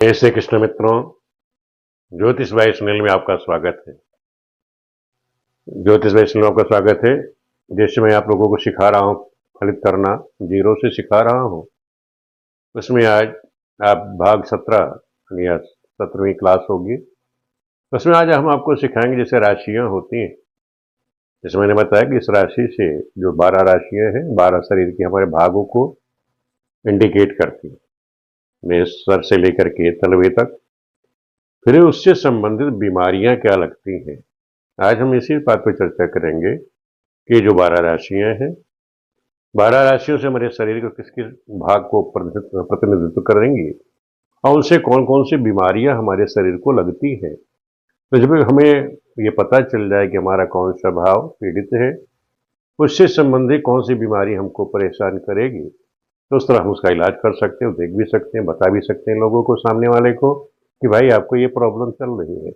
ऐसे कृष्ण मित्रों, ज्योतिष भाई चैनल में आपका स्वागत है। ज्योतिष भाई चैनल में आपका स्वागत है। जैसे मैं आप लोगों को सिखा रहा हूँ फलित करना, जीरो से सिखा रहा हूँ, उसमें आज आप भाग 17 या 17वीं क्लास होगी। उसमें आज हम आपको सिखाएंगे जैसे राशियां होती हैं। जैसे मैंने बताया कि इस राशि से जो 12 राशियां हैं, 12 शरीर के हमारे भागों को इंडिकेट करती हैं, मेष सर से लेकर के तलवे तक। फिर उससे संबंधित बीमारियां क्या लगती हैं, आज हम इसी बात पर चर्चा करेंगे कि जो 12 राशियां हैं, 12 राशियों से हमारे शरीर को किस किस भाग को प्रतिनिधित्व करेंगी और उनसे कौन कौन सी बीमारियां हमारे शरीर को लगती हैं। तो जब हमें ये पता चल जाए कि हमारा कौन सा भाव पीड़ित है, उससे संबंधित कौन सी बीमारी हमको परेशान करेगी, तो उस तरह हम उसका इलाज कर सकते हैं, देख भी सकते हैं, बता भी सकते हैं लोगों को, सामने वाले को, कि भाई आपको ये प्रॉब्लम चल रही है,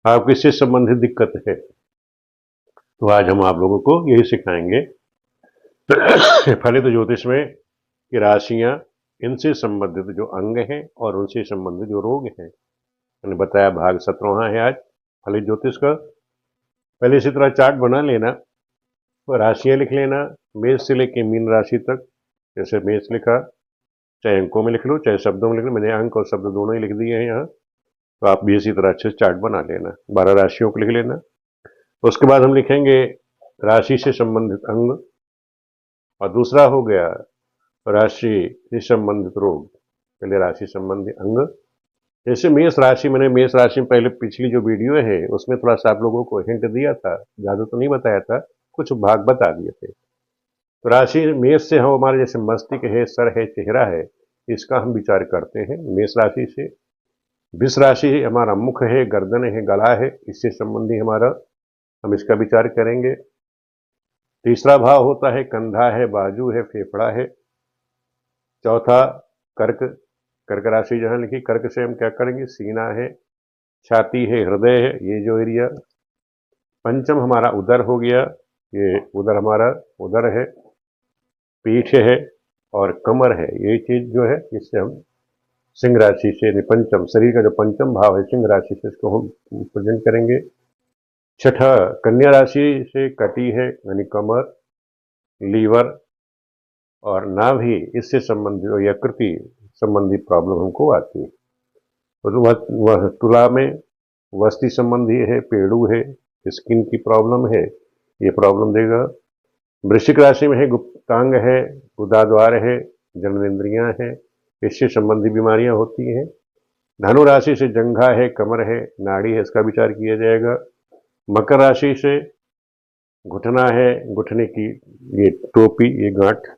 आपको इससे संबंधित दिक्कत है। तो आज हम आप लोगों को यही सिखाएंगे फलित ज्योतिष में कि राशियां, इनसे संबंधित जो अंग हैं और उनसे संबंधित जो रोग हैं, मैंने बताया भाग 17वां है आज फलित ज्योतिष का। पहले इसी तरह चार्ट बना लेना, तो राशियां लिख लेना, मेष से लेके मीन राशि तक। जैसे मेष लिखा, चाहे अंकों में लिख लो चाहे शब्दों में लिख लो, मैंने अंक और शब्द दोनों ही लिख दिए हैं यहाँ। तो आप भी इसी तरह अच्छे से चार्ट बना लेना, 12 राशियों को लिख लेना। उसके बाद हम लिखेंगे राशि से संबंधित अंग, और दूसरा हो गया राशि से संबंधित रोग। पहले राशि संबंधी अंग, जैसे मेष राशि, मैंने मेष राशि में पहले पिछली जो वीडियो है उसमें थोड़ा सा आप लोगों को हिंट दिया था, ज्यादा तो नहीं बताया था, कुछ भाग बता दिए थे। तो राशि मेष से हम हमारे जैसे मस्तिष्क है, सर है, चेहरा है, इसका हम विचार करते हैं मेष राशि से। वृष राशि हमारा मुख है, गर्दन है, गला है, इससे संबंधी हमारा हम इसका विचार करेंगे। तीसरा भाव होता है कंधा है, बाजू है, फेफड़ा है। चौथा कर्क, कर्क राशि जहां लिखी, कर्क से हम क्या करेंगे, सीना है, छाती है, हृदय है, ये जो एरिया। पंचम हमारा उदर हो गया, ये उदर हमारा उदर है, पीठ है और कमर है, ये चीज जो है इससे हम सिंह राशि से, पंचम शरीर का जो पंचम भाव है सिंह राशि से, इसको हम प्रेजेंट करेंगे। छठा कन्या राशि से कटी है, यानी कमर, लीवर और नाभि, इससे संबंधित और यकृति संबंधी प्रॉब्लम हमको आती है। और वह तुला में वस्ती संबंधी है, पेड़ू है, स्किन की प्रॉब्लम है, ये प्रॉब्लम देगा। वृश्चिक राशि में है गुप्तांग है, गुदाद्वार है, जननेंद्रियां है, इससे संबंधी बीमारियां होती हैं। धनु राशि से जंघा है, कमर है, नाड़ी है, इसका विचार किया जाएगा। मकर राशि से घुटना है, घुटने की ये टोपी, ये गांठ,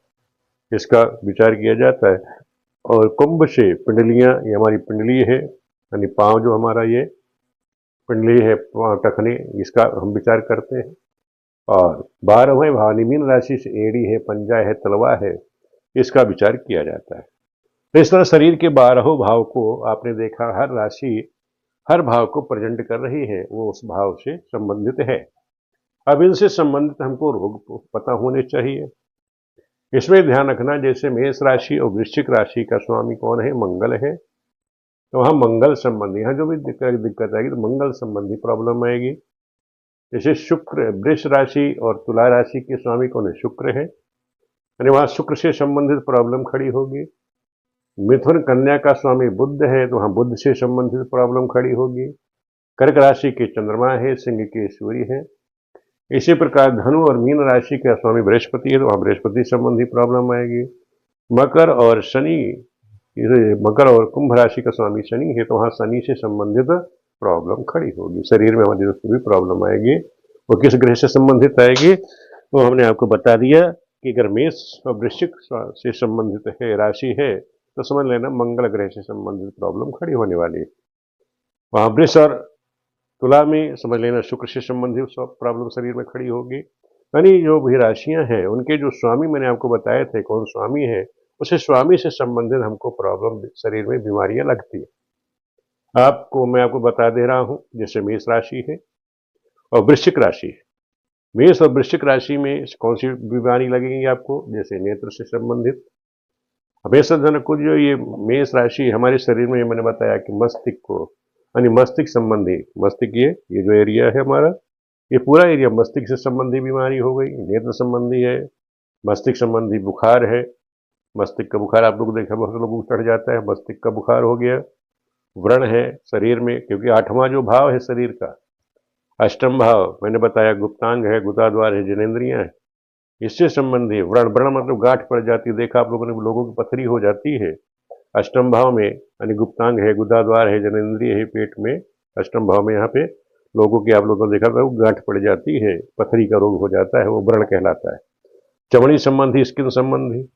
इसका विचार किया जाता है। और कुंभ से पिंडलियां, ये हमारी पिंडली है, यानी पांव जो हमारा ये पिंडली है, टखने, इसका हम विचार करते हैं। और 12वें भाव मीन राशि से एड़ी है, पंजा है, तलवा है, इसका विचार किया जाता है। तो इस तरह शरीर के 12 भाव को आपने देखा, हर राशि हर भाव को प्रेजेंट कर रही है, वो उस भाव से संबंधित है। अब इनसे संबंधित हमको रोग पता होने चाहिए। इसमें ध्यान रखना, जैसे मेष राशि और वृश्चिक राशि का स्वामी कौन है, मंगल है, तो वहां मंगल संबंधी, यहाँ जो भी दिक्कत आएगी तो मंगल संबंधी प्रॉब्लम आएगी। जैसे शुक्र, वृष राशि और तुला राशि के स्वामी कौन है, शुक्र है, यानी वहां शुक्र से संबंधित प्रॉब्लम खड़ी होगी। मिथुन कन्या का स्वामी बुध है, तो वहां बुध से संबंधित प्रॉब्लम खड़ी होगी। कर्क राशि के चंद्रमा है, सिंह के सूर्य है। इसी प्रकार धनु और मीन राशि का स्वामी बृहस्पति है, तो वहां बृहस्पति संबंधी प्रॉब्लम आएगी। मकर और शनि, मकर और कुंभ राशि का स्वामी शनि है, तो वहां शनि से संबंधित प्रॉब्लम खड़ी होगी। शरीर में हमारी जो भी प्रॉब्लम आएगी वो किस ग्रह से संबंधित आएगी, तो हमने आपको बता दिया कि अगर मेष और वृश्चिक से संबंधित है राशि है, तो समझ लेना मंगल ग्रह से संबंधित प्रॉब्लम खड़ी होने वाली है। वहां वृष और तुला में समझ लेना शुक्र से संबंधित प्रॉब्लम शरीर में खड़ी होगी। यानी जो भी राशियां हैं उनके जो स्वामी मैंने आपको बताए थे, कौन स्वामी है, उसे स्वामी से संबंधित हमको प्रॉब्लम शरीर में बीमारियां लगती है। आपको मैं आपको बता दे रहा हूं, जैसे मेष राशि है और वृश्चिक राशि है। मेष और वृश्चिक राशि में कौन सी बीमारी लगेगी आपको, जैसे नेत्र से संबंधित, हमेशा ध्यान रखो, जो ये मेष राशि हमारे शरीर में, मैंने बताया कि मस्तिष्क को, यानी मस्तिष्क संबंधी, मस्तिष्क ये जो एरिया है हमारा, ये पूरा एरिया मस्तिष्क से संबंधी बीमारी हो गई, नेत्र संबंधी है, मस्तिष्क संबंधी बुखार है। मस्तिष्क का बुखार आप लोग देखा, बहुत लोगों को चढ़ जाता है, मस्तिष्क का बुखार हो गया। व्रण है शरीर में, क्योंकि आठवां जो भाव है शरीर का, अष्टम भाव, मैंने बताया गुप्तांग है, गुदाद्वार है, जनेन्द्रियां है, इससे संबंधी व्रण, व्रण मतलब गांठ पड़ जाती है, देखा आप लोगों ने, लोगों की पथरी हो जाती है अष्टम भाव में, यानी गुप्तांग है, गुदाद्वार है, जनेन्द्रिय है पेट में, अष्टम भाव में यहाँ पे लोगों की, आप लोगों ने देखा था, वो गांठ पड़ जाती है, पथरी का रोग हो जाता है, वो व्रण कहलाता है। चमड़ी संबंधी, स्किन संबंधी,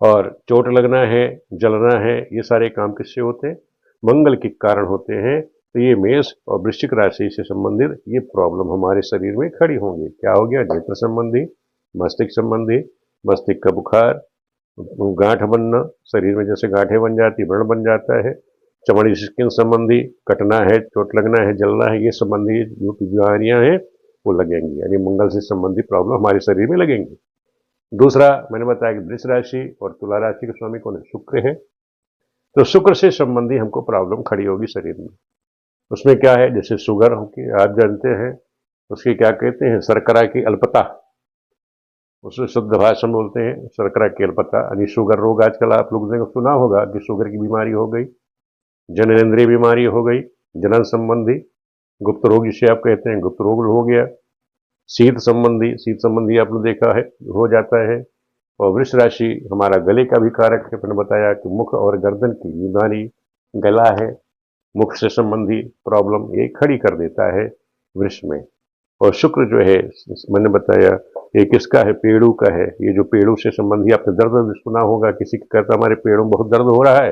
और चोट लगना है, जलना है, ये सारे काम किससे होते हैं? मंगल के कारण होते हैं। तो ये मेष और वृश्चिक राशि से संबंधित ये प्रॉब्लम हमारे शरीर में खड़ी होंगी। क्या हो गया? नेत्र संबंधी, मस्तिष्क संबंधी, मस्तिष्क का बुखार, गांठ बनना, शरीर में जैसे गांठें बन जाती, व्रण बन जाता है, चमड़ी स्किन संबंधी, कटना है, चोट लगना है, जलना है, ये संबंधी जो बीमारियां हैं वो लगेंगी, यानी मंगल से संबंधित प्रॉब्लम हमारे शरीर में लगेंगी। दूसरा मैंने बताया कि वृष राशि और तुला राशि के स्वामी कौन है? शुक्र है। तो शुक्र से संबंधी हमको प्रॉब्लम खड़ी होगी शरीर में। उसमें क्या है? जैसे शुगर होगी, आप जानते हैं, उसकी क्या कहते हैं? शर्करा की अल्पता, उसे शुद्ध भाषा में बोलते हैं शर्करा की अल्पता, यानी शुगर रोग। आजकल आप लोगों ने सुना होगा कि शुगर की बीमारी हो गई, जननेंद्रिय बीमारी हो गई, जनन संबंधी, गुप्त रोग जिसे आप कहते हैं, गुप्त रोग हो गया। शीत संबंधी आपने देखा है हो जाता है। और वृष राशि हमारा गले का भी कारक है, मैंने बताया कि मुख और गर्दन की बीमारी, गला है, मुख से संबंधी प्रॉब्लम ये खड़ी कर देता है वृष में। और शुक्र जो है, मैंने बताया ये किसका है? पेड़ों का है। ये जो पेड़ों से संबंधी, आपने दर्द सुना होगा, किसी का कहता हमारे पेड़ों में बहुत दर्द हो रहा है,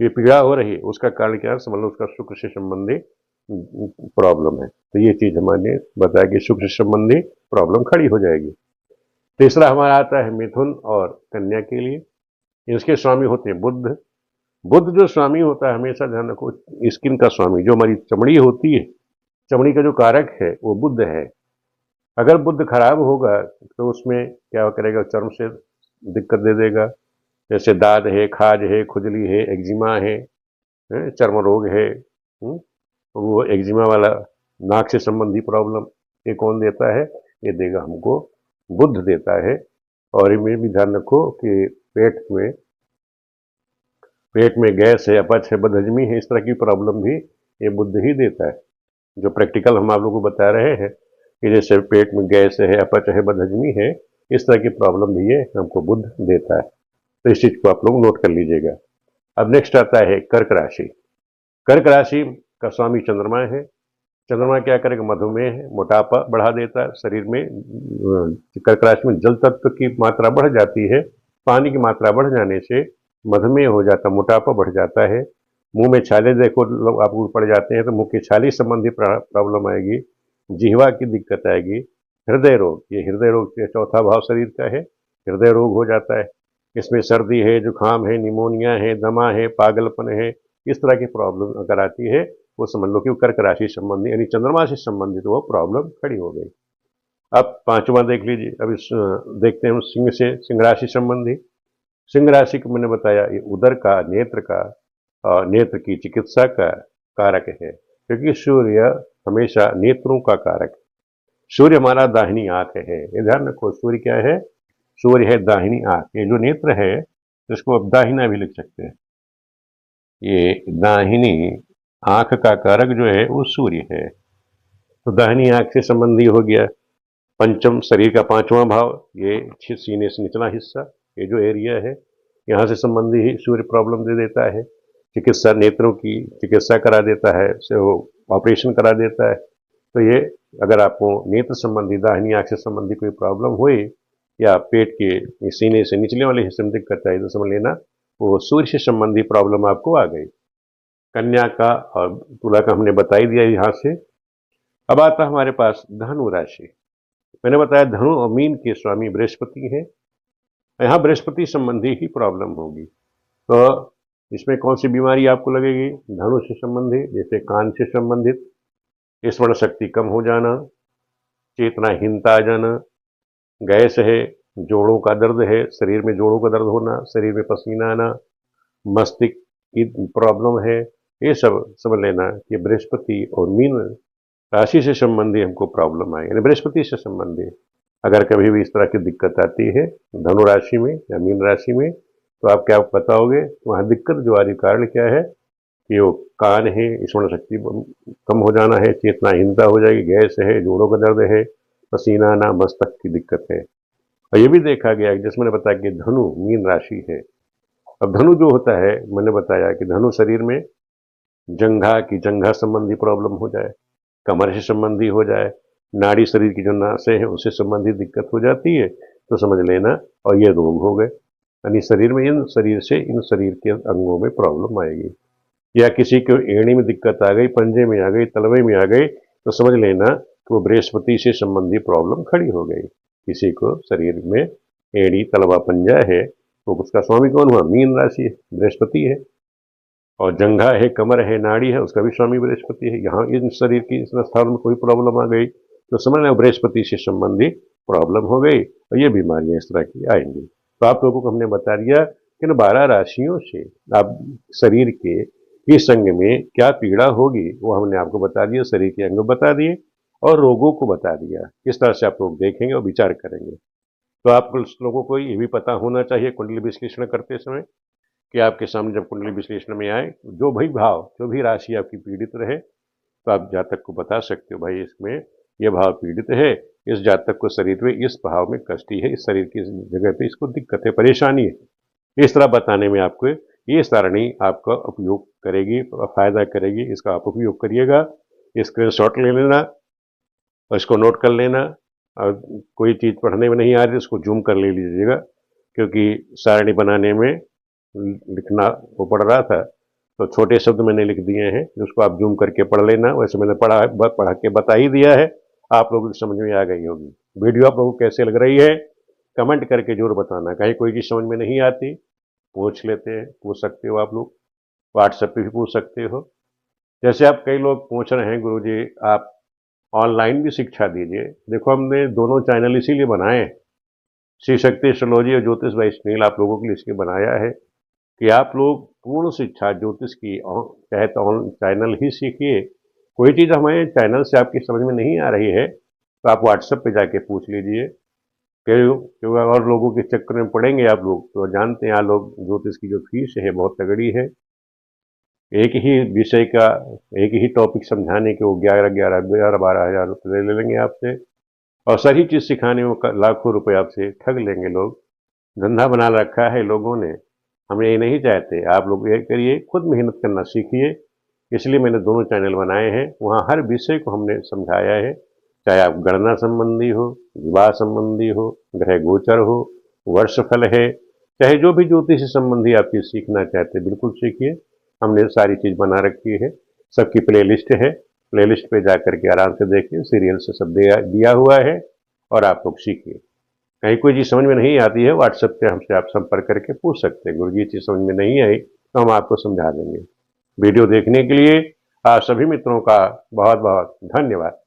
ये पीड़ा हो रही है, उसका कारण क्या है? समझ लो उसका शुक्र से संबंधी प्रॉब्लम है। तो ये चीज हमारे बताया कि शुक्र से संबंधी प्रॉब्लम खड़ी हो जाएगी। तीसरा हमारा आता है मिथुन और कन्या के लिए, इसके स्वामी होते हैं बुध। बुध जो स्वामी होता है, हमेशा ध्यान रखो, स्किन का स्वामी, जो हमारी चमड़ी होती है, चमड़ी का जो कारक है वो बुध है। अगर बुध खराब होगा तो उसमें क्या करेगा? चर्म से दिक्कत दे देगा, जैसे दाद है, खाज है, खुजली है, एक्जिमा है, चर्म रोग है। वो एक्जिमा वाला, नाक से संबंधी प्रॉब्लम, ये कौन देता है? ये देगा हमको बुध देता है। और इनमें भी ध्यान रखो कि पेट में गैस है, अपच है, बदहजमी है, इस तरह की प्रॉब्लम भी ये बुध ही देता है। जो प्रैक्टिकल हम आप लोगों को बता रहे हैं कि जैसे पेट में गैस है, अपच है, बदहजमी है, इस तरह की प्रॉब्लम भी ये हमको बुध देता है। तो इस चीज को आप लोग नोट कर लीजिएगा। अब नेक्स्ट आता है कर्क राशि। कर्क राशि का स्वामी चंद्रमा है। चंद्रमा क्या करेगा? मधुमेह है, मोटापा बढ़ा देता है शरीर में। कर्क राशि में जल तत्व की मात्रा बढ़ जाती है, पानी की मात्रा बढ़ जाने से मधुमेह हो जाता है, मोटापा बढ़ जाता है। मुंह में छाले देखो लोग आपको पड़ जाते हैं, तो मुंह की छाली संबंधी प्रॉब्लम आएगी, जिह्वा की दिक्कत आएगी। हृदय रोग, ये हृदय रोग के चौथा भाव शरीर का है, हृदय रोग हो जाता है। इसमें सर्दी है, जुकाम है, निमोनिया है, दमा है, पागलपन है, इस तरह की प्रॉब्लम अगर आती है, वो समझ लो कि कर्क राशि संबंधी, यानी चंद्रमा से संबंधित वो प्रॉब्लम खड़ी हो गई। अब पांचवा देख लीजिए। अब देखते हैं सिंह राशि संबंधी। सिंह राशि को मैंने बताया ये उदर का, नेत्र का, नेत्र की चिकित्सा का कारक है, क्योंकि सूर्य हमेशा नेत्रों का कारक है। सूर्य हमारा दाहिनी आंख है, ये ध्यान रखो। सूर्य क्या है? सूर्य है दाहिनी आंख। ये जो नेत्र है, इसको आप दाहिना भी लिख सकते हैं। ये दाहिनी आंख का कारक जो है वो सूर्य है। तो दाहिनी आंख से संबंधी हो गया। पंचम, शरीर का पांचवा भाव, ये सीने से निचला हिस्सा, ये जो एरिया है, यहाँ से संबंधी ही सूर्य प्रॉब्लम दे देता है। चिकित्सा, नेत्रों की चिकित्सा करा देता है, से वो ऑपरेशन करा देता है। तो ये अगर आपको नेत्र संबंधी, दाहिनी आंख से संबंधी कोई प्रॉब्लम हुई, या पेट के सीने से निचले वाले हिस्से में दिक्कत आई, तो समझ लेना वो सूर्य से संबंधी प्रॉब्लम आपको आ गई। कन्या का और तुला का हमने बता ही दिया यहाँ से। अब आता हमारे पास धनु राशि। मैंने बताया धनु और मीन के स्वामी बृहस्पति हैं। यहाँ बृहस्पति संबंधी ही प्रॉब्लम होगी। तो इसमें कौन सी बीमारी आपको लगेगी? धनु से संबंधी, जैसे कान से संबंधित, स्मरण शक्ति कम हो जाना, चेतनाहीनता आ जाना, गैस है, जोड़ों का दर्द है, शरीर में जोड़ों का दर्द होना, शरीर में पसीना आना, मस्तिष्क की प्रॉब्लम है, ये सब समझ लेना कि बृहस्पति और मीन राशि से संबंधी हमको प्रॉब्लम आए, यानी बृहस्पति से संबंधी अगर कभी भी इस तरह की दिक्कत आती है धनु राशि में या मीन राशि में, तो आप क्या बताओगे वहाँ दिक्कत जो आ रही कारण क्या है कि वो कान है, स्मरण शक्ति कम हो जाना है, चेतनाहीनता हो जाएगी, गैस है, जोड़ों का दर्द है, पसीना आना, मस्तक की दिक्कत है। और ये भी देखा गया है जिसमें मैंने बताया कि धनु मीन राशि है। अब धनु जो होता है मैंने बताया कि धनु शरीर में जंघा संबंधी प्रॉब्लम हो जाए, कमर से संबंधी हो जाए, नाड़ी शरीर की जो नसें हैं उससे संबंधित दिक्कत हो जाती है तो समझ लेना और ये रोग हो गए, यानी शरीर में इन शरीर के अंगों में प्रॉब्लम आएगी। या किसी को एड़ी में दिक्कत आ गई, पंजे में आ गई, तलवे में आ गई, तो समझ लेना कि वो बृहस्पति से संबंधी प्रॉब्लम खड़ी हो गई। किसी को शरीर में एड़ी तलवा पंजा है तो उसका स्वामी कौन हुआ? मीन राशि है, बृहस्पति है। और जंघा है, कमर है, नाड़ी है, उसका भी स्वामी बृहस्पति है। यहाँ इन शरीर की इस स्थान में कोई प्रॉब्लम आ गई तो समझ लें बृहस्पति से संबंधी प्रॉब्लम हो गई और ये बीमारियां इस तरह की आएंगी। तो आप लोगों को हमने बता दिया कि 12 राशियों से आप शरीर के किस अंग में क्या पीड़ा होगी वो हमने आपको बता दिया, शरीर के अंग बता दिए और रोगों को बता दिया। किस तरह से आप लोग देखेंगे और विचार करेंगे। तो आप लोगों को ये भी पता होना चाहिए कुंडली विश्लेषण करते समय कि आपके सामने जब कुंडली विश्लेषण में आए जो भी भाव, जो भी राशि आपकी पीड़ित रहे तो आप जातक को बता सकते हो भाई इसमें ये भाव पीड़ित है, इस जातक को शरीर में इस भाव में कष्टी है, इस शरीर की जगह पे इसको दिक्कत है, परेशानी है। इस तरह बताने में आपको ये सारणी आपका उपयोग करेगी, फायदा करेगी। इसका आप उपयोग करिएगा, स्क्रीनशॉट ले लेना और इसको नोट कर लेना। और कोई चीज़ पढ़ने में नहीं आ रही उसको जूम कर ले लीजिएगा, क्योंकि सारणी बनाने में लिखना वो पड़ रहा था तो छोटे शब्द मैंने लिख दिए हैं, जिसको आप जूम करके पढ़ लेना। वैसे मैंने पढ़ा के बता ही दिया है, आप लोगों की समझ में आ गई होगी। वीडियो आप लोगों को कैसे लग रही है कमेंट करके जरूर बताना। कहीं कोई चीज़ समझ में नहीं आती पूछ लेते हैं, पूछ सकते हो आप लोग, व्हाट्सएप पे भी पूछ सकते हो। जैसे आप कई लोग पूछ रहे हैं गुरुजी आप ऑनलाइन भी शिक्षा दीजिए। देखो हमने दोनों चैनल इसीलिए बनाए हैं, शिव शक्ति एस्ट्रोलॉजी और ज्योतिष बाई स्नेल आप लोगों के लिए इसलिए बनाया है कि आप लोग पूर्ण शिक्षा ज्योतिष की चाहे तो चैनल ही सीखिए। कोई चीज़ हमारे चैनल से आपकी समझ में नहीं आ रही है तो आप व्हाट्सएप पे जाके पूछ लीजिए। क्योंकि और लोगों के चक्कर में पड़ेंगे आप लोग तो जानते हैं यहाँ लोग ज्योतिष की जो फीस है बहुत तगड़ी है। एक ही विषय का एक ही टॉपिक समझाने के वो 11-12 हज़ार रुपये ले लेंगे आपसे और सही चीज़ सिखाने में लाखों रुपए आपसे ठग लेंगे लोग। धंधा बना रखा है लोगों ने, हम ये नहीं चाहते। आप लोग ये करिए, खुद मेहनत करना सीखिए। इसलिए मैंने दोनों चैनल बनाए हैं, वहाँ हर विषय को हमने समझाया है, चाहे आप गणना संबंधी हो, विवाह संबंधी हो, ग्रह गोचर हो, वर्षफल है, चाहे जो भी ज्योतिष से संबंधी आप चीज़ सीखना चाहते हैं बिल्कुल सीखिए। हमने सारी चीज़ बना रखी है, सबकी प्लेलिस्ट है, प्लेलिस्ट पे जा करके आराम से देखिए, सीरियल से सब दिया हुआ है और आप लोग सीखिए। कहीं कोई चीज़ समझ में नहीं आती है व्हाट्सएप पे हमसे आप संपर्क करके पूछ सकते हैं, गुरुजी ये चीज़ समझ में नहीं आई तो हम आपको समझा देंगे। वीडियो देखने के लिए आप सभी मित्रों का बहुत बहुत धन्यवाद।